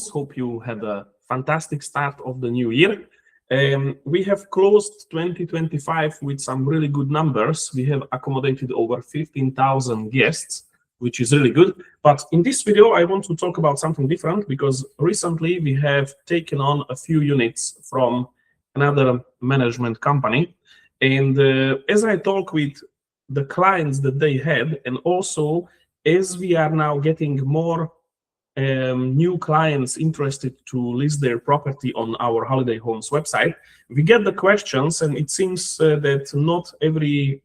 Hope you had a fantastic start of the new year. We have closed 2025 with some really good numbers. We have accommodated over 15,000 guests, which is really good. But in this video, I want to talk about something different because recently we have taken on a few units from another management company. And as I talk with the clients that they had, and also as we are now getting more new clients interested to list their property on our Holiday Homes website, we get the questions, and it seems that not every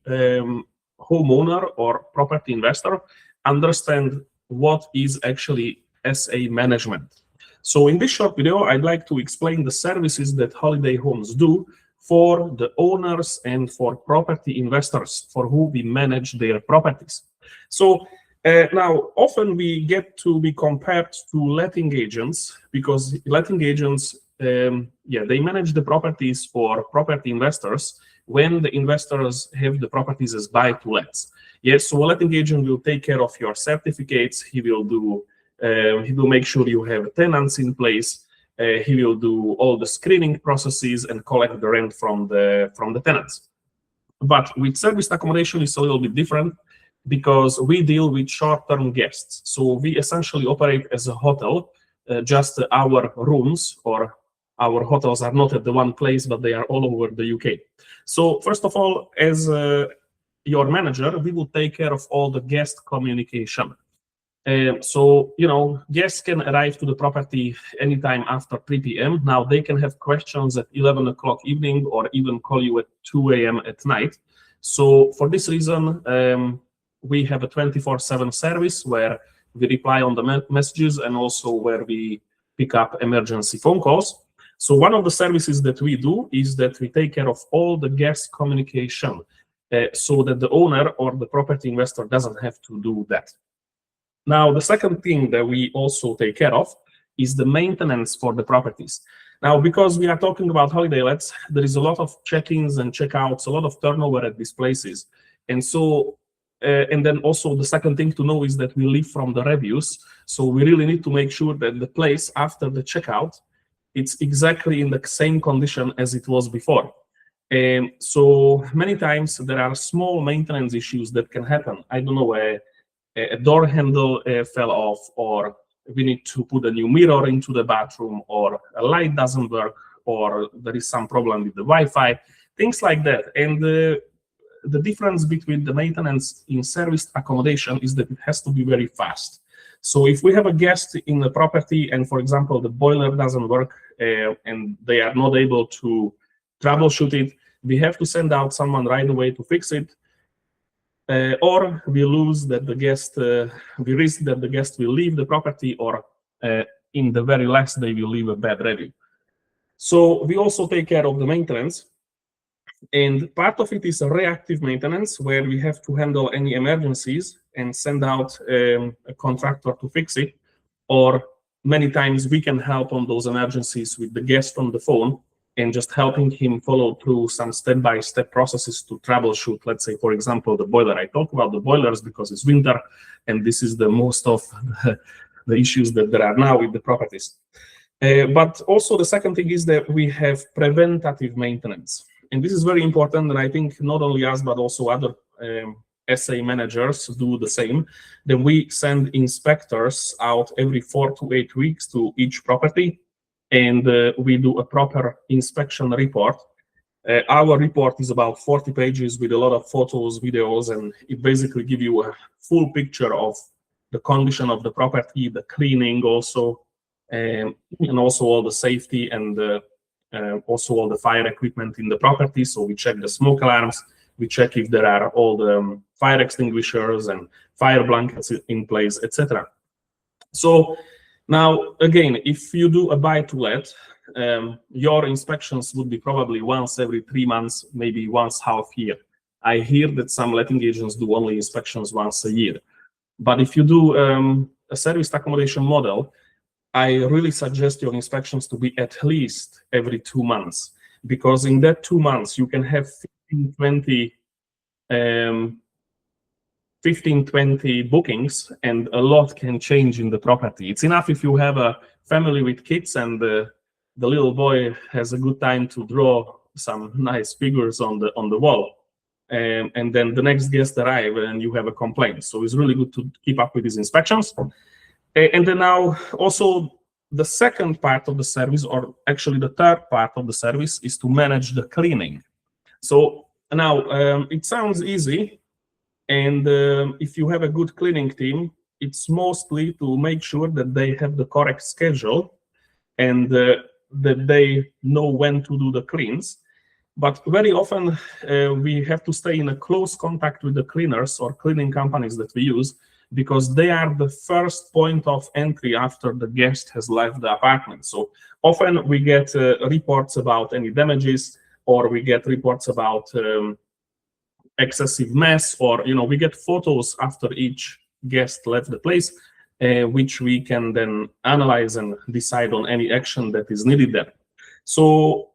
homeowner or property investor understand what is actually SA management. So in this short video, I'd like to explain the services that Holiday Homes do for the owners and for property investors for who we manage their properties. So now, often we get to be compared to letting agents because letting agents, they manage the properties for property investors when the investors have the properties as buy-to-lets. Yes, so a letting agent will take care of your certificates. He will make sure you have tenants in place. He will do all the screening processes and collect the rent from the tenants. But with serviced accommodation, it's a little bit different, because we deal with short-term guests. So we essentially operate as a hotel, just our rooms or our hotels are not at the one place, but they are all over the UK. So first of all, as your manager, we will take care of all the guest communication. So, guests can arrive to the property anytime after 3 p.m. Now they can have questions at 11 o'clock evening or even call you at 2 a.m. at night. So for this reason, we have a 24/7 service where we reply on the messages and also where we pick up emergency phone calls. So one of the services that we do is that we take care of all the guest communication so that the owner or the property investor doesn't have to do that. Now, the second thing that we also take care of is the maintenance for the properties. Now, because we are talking about holiday lets, there is a lot of check-ins and check-outs, a lot of turnover at these places. And so and then also the second thing to know is that we live from the reviews. So we really need to make sure that the place after the checkout, it's exactly in the same condition as it was before. And so many times there are small maintenance issues that can happen. I don't know, a door handle fell off, or we need to put a new mirror into the bathroom, or a light doesn't work, or there is some problem with the Wi-Fi, things like that. And the difference between the maintenance in serviced accommodation is that it has to be very fast. So if we have a guest in the property and, for example, the boiler doesn't work and they are not able to troubleshoot it, we have to send out someone right away to fix it, or we risk that the guest will leave the property, or in the very last they will leave a bad review. So we also take care of the maintenance. And part of it is a reactive maintenance where we have to handle any emergencies and send out a contractor to fix it. Or many times we can help on those emergencies with the guest on the phone and just helping him follow through some step-by-step processes to troubleshoot. Let's say, for example, the boiler. I talk about the boilers because it's winter and this is the most of the issues that there are now with the properties. But also the second thing is that we have preventative maintenance. And this is very important, and I think not only us, but also other SA managers do the same. Then we send inspectors out every 4 to 8 weeks to each property, and we do a proper inspection report. Our report is about 40 pages with a lot of photos, videos, and it basically gives you a full picture of the condition of the property, the cleaning also, and also all the safety and also all the fire equipment in the property. So we check the smoke alarms, we check if there are all the fire extinguishers and fire blankets in place, etc. So now, again, if you do a buy-to-let, your inspections would be probably once every 3 months, maybe once half year. I hear that some letting agents do only inspections once a year. But if you do a serviced accommodation model, I really suggest your inspections to be at least every 2 months, because in that 2 months you can have 15, 20 15, 20 bookings, and a lot can change in the property. It's enough if you have a family with kids and the little boy has a good time to draw some nice figures on the wall. And then the next guest arrive and you have a complaint. So it's really good to keep up with these inspections. And then now also the second part of the service, or actually the third part of the service, is to manage the cleaning. So now it sounds easy. And if you have a good cleaning team, it's mostly to make sure that they have the correct schedule and that they know when to do the cleans. But very often we have to stay in a close contact with the cleaners or cleaning companies that we use, because they are the first point of entry after the guest has left the apartment. So often we get reports about any damages, or we get reports about excessive mess, or we get photos after each guest left the place, which we can then analyze and decide on any action that is needed there. So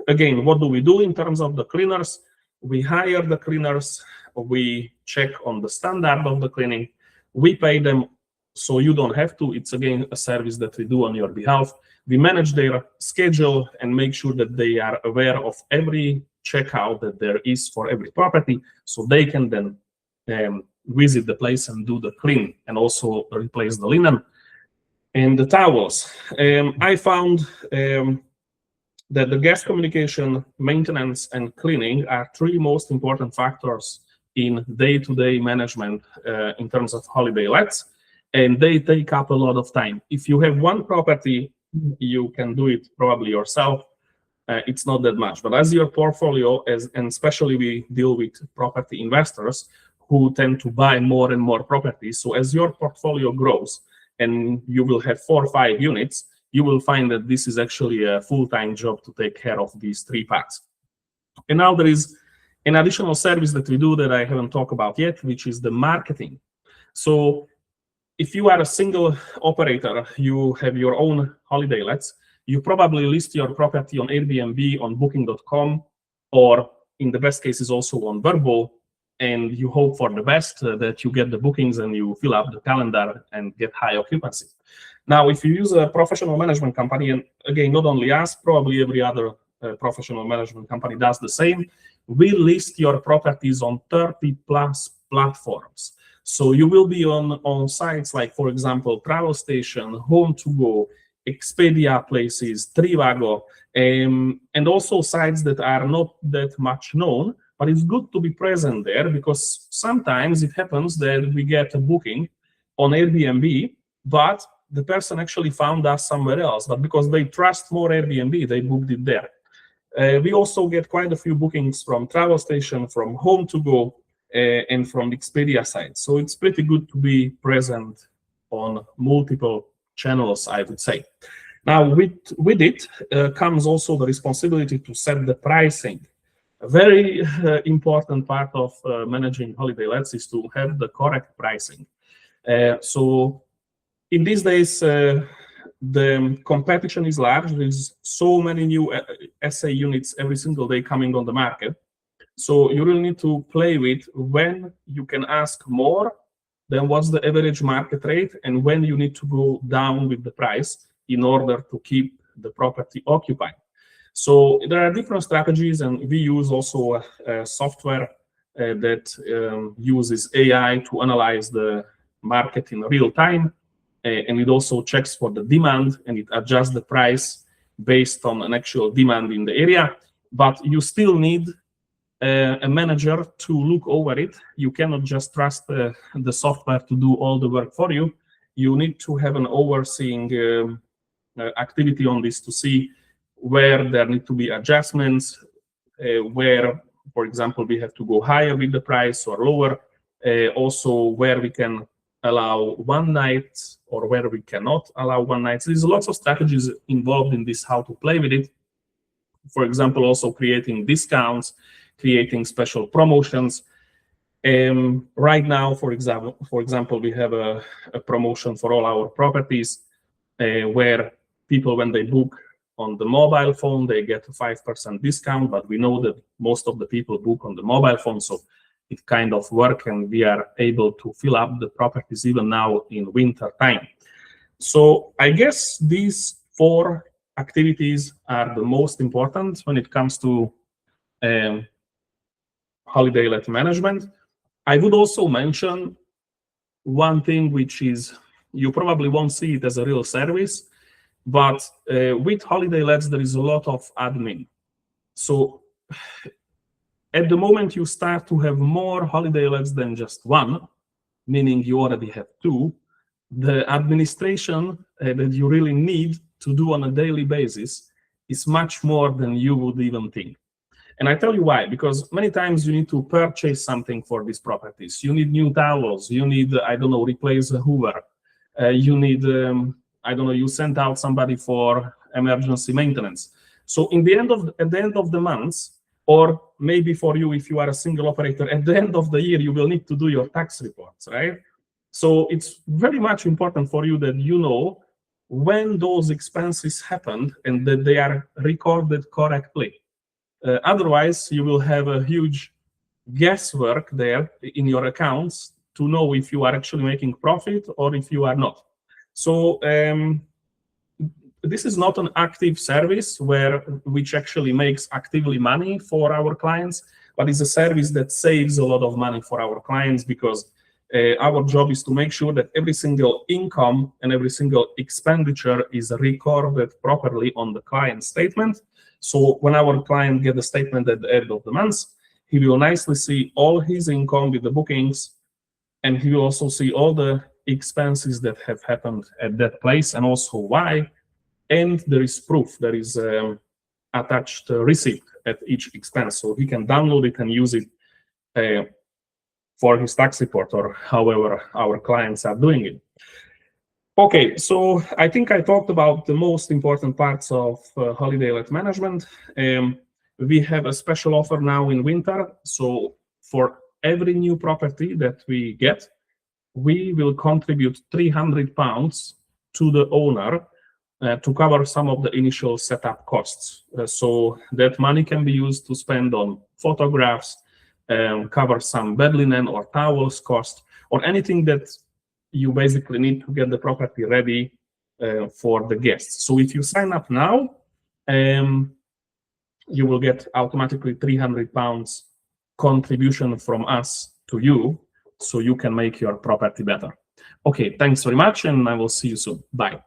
again, what do we do in terms of the cleaners? We hire the cleaners, we check on the standard of the cleaning, we pay them so you don't have to. It's again a service that we do on your behalf. We manage their schedule and make sure that they are aware of every checkout that there is for every property, so they can then visit the place and do the clean and also replace the linen and the towels. I found that the guest communication, maintenance, and cleaning are three most important factors in day-to-day management in terms of holiday lets, and they take up a lot of time. If you have one property, you can do it probably yourself. It's not that much, but as your portfolio, and especially we deal with property investors who tend to buy more and more properties. So as your portfolio grows and you will have 4 or 5 units, you will find that this is actually a full-time job to take care of these 3 parts. And now there is an additional service that we do that I haven't talked about yet, which is the marketing. So if you are a single operator, you have your own holiday lets, you probably list your property on Airbnb, on Booking.com, or in the best cases also on Vrbo, and you hope for the best, that you get the bookings and you fill up the calendar and get high occupancy. Now, if you use a professional management company, and again, not only us, probably every other professional management company does the same, we list your properties on 30+ platforms. So you will be on sites like, for example, TravelStation, Home2Go, Expedia Places, Trivago, and also sites that are not that much known, but it's good to be present there, because sometimes it happens that we get a booking on Airbnb, but the person actually found us somewhere else, but because they trust more Airbnb, they booked it there. We also get quite a few bookings from TravelStation, from Home2Go, and from the Expedia side. So it's pretty good to be present on multiple channels, I would say. Now, with it comes also the responsibility to set the pricing. A very important part of managing holiday lets is to have the correct pricing. So in these days, the competition is large. There's so many new SA units every single day coming on the market. So you really need to play with when you can ask more than what's the average market rate, and when you need to go down with the price in order to keep the property occupied. So there are different strategies, and we use also software that uses AI to analyze the market in real time, and it also checks for the demand, and it adjusts the price based on an actual demand in the area. But you still need a manager to look over it. You cannot just trust the software to do all the work for you. You need to have an overseeing activity on this to see where there need to be adjustments, where, for example, we have to go higher with the price or lower, also where we can allow one night or where we cannot allow one night. So there's lots of strategies involved in this, how to play with it. For example, also creating discounts, creating special promotions. Right now, for example, we have a promotion for all our properties where people, when they book on the mobile phone, they get a 5% discount, but we know that most of the people book on the mobile phone, so it kind of work, and we are able to fill up the properties even now in winter time. So I guess these 4 activities are the most important when it comes to holiday let management. I would also mention one thing, which is you probably won't see it as a real service, but with holiday lets there is a lot of admin. So at the moment you start to have more holiday lets than just 1, meaning you already have 2. The administration that you really need to do on a daily basis is much more than you would even think. And I tell you why, because many times you need to purchase something for these properties. You need new towels, you need, I don't know, replace a Hoover. You need, I don't know, you sent out somebody for emergency maintenance. So at the end of the month, or maybe for you, if you are a single operator, at the end of the year, you will need to do your tax reports, right? So it's very much important for you that you know when those expenses happened and that they are recorded correctly. Otherwise, you will have a huge guesswork there in your accounts to know if you are actually making profit or if you are not. So this is not an active service which actually makes actively money for our clients, but it's a service that saves a lot of money for our clients, because our job is to make sure that every single income and every single expenditure is recorded properly on the client statement. So when our client gets the statement at the end of the month, he will nicely see all his income with the bookings, and he will also see all the expenses that have happened at that place and also why. And there is proof, there is attached receipt at each expense, so he can download it and use it for his tax report or however our clients are doing it. Okay, so I think I talked about the most important parts of holiday let management. We have a special offer now in winter. So for every new property that we get, we will contribute £300 to the owner to cover some of the initial setup costs. So that money can be used to spend on photographs, cover some bed linen or towels cost, or anything that you basically need to get the property ready for the guests. So if you sign up now, you will get automatically £300 contribution from us to you, so you can make your property better. Okay, thanks very much, and I will see you soon. Bye.